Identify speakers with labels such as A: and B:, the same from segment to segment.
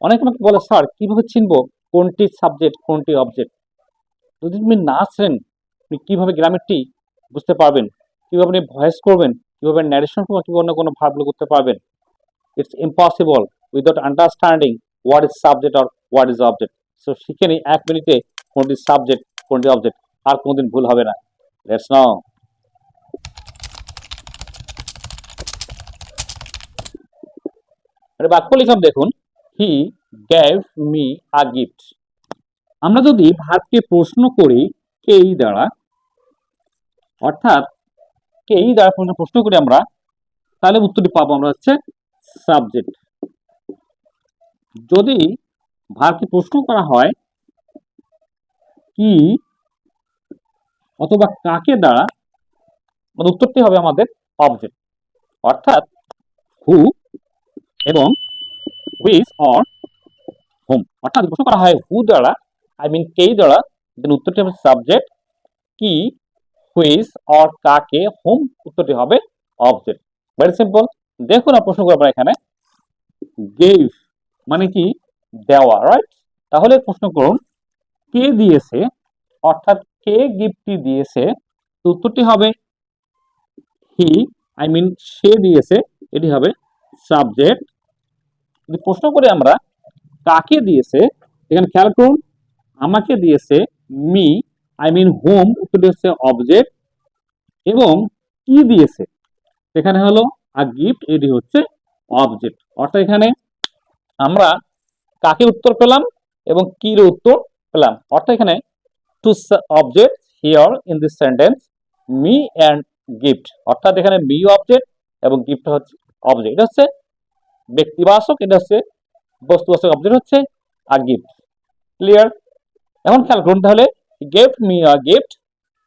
A: অনেকে আমাকে বলে, স্যার কিভাবে চিনবো কোনটি সাবজেক্ট কোনটি অবজেক্ট? যদি তুমি না চেনেন, আপনি কিভাবে গ্রামারটি বুঝতে পারবেন, কিভাবে আপনি ভয়েস করবেন, কিভাবে ন্যারেশন করবেন, কিভাবে অন্য কোনো ভার্বগুলো করতে পারবেন? It's impossible without understanding what is subject or what is object. So শিখে নিই 1 মিনিটে কোনটি সাবজেক্ট কোনটি অবজেক্ট, আর কোনোদিন ভুল হবে না। লেটস নাও। বাক্য লিখলাম, দেখুন, he gave me a gift. আমরা যদি ভার্বকে প্রশ্ন করি কেই দ্বারা, অর্থাৎ কেই দ্বারা প্রশ্ন করি আমরা, তাহলে উত্তরটি পাবো আমরা হচ্ছে সাবজেক্ট। যদি ভার্বকে প্রশ্ন করা হয় কি অথবা কাকে দ্বারা, উত্তরটি হবে আমাদের অবজেক্ট, অর্থাৎ হু এবং হুইচ অর হোম। অর্থাৎ প্রশ্ন করা হয় হু দ্বারা, আই মিন কেই দ্বারা, দেন উত্তরটি হবে সাবজেক্ট। কি, হুইচ অর কাকে, হোম উত্তরটি হবে অবজেক্ট। Very simple. দেখুন প্রশ্ন করবো এখানে গেভ মানে কি দেওয়া, রাইট? তাহলে প্রশ্ন করুন কে দিয়েছে, অর্থাৎ কে গিফটটি দিয়েছে, উত্তরটি হবে হি, আই মিন সে দিয়েছে, এটি হবে সাবজেক্ট। যদি প্রশ্ন করি আমরা কাকে দিয়েছে, এখানে খেয়াল করুন আমাকে দিয়েছে মি, আই মিন হোম, উত্তরটি হচ্ছে অবজেক্ট। এবং কি দিয়েছে, এখানে হলো আ গিফট, এটি হচ্ছে অবজেক্ট। অর্থাৎ এখানে আমরা কাকে উত্তর পেলাম এবং কির উত্তর পেলাম। অর্থাৎ এখানে two object here in this sentence, me and gift. অর্থাৎ এখানে মি অবজেক্ট এবং গিফট হচ্ছে অবজেক্ট। এটা হচ্ছে ব্যক্তিবাচক, এটা হচ্ছে বস্তুবাচক, অবজেক্ট হচ্ছে আ গিফট। ক্লিয়ার? এখন খেয়াল করুন তাহলে, give me a gift,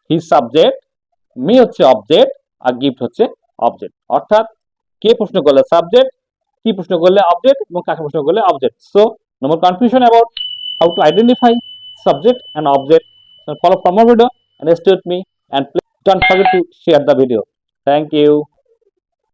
A: he subject, me হচ্ছে অবজেক্ট, আর গিফট হচ্ছে অবজেক্ট। অর্থাৎ কে প্রশ্ন করলে সাবজেক্ট, কি প্রশ্ন করলে অবজেক্ট, এবং কাকে প্রশ্ন করলে object. So no more confusion about how to identify subject and object. So follow from more video and stay with me, and please don't forget to share the video. Thank you.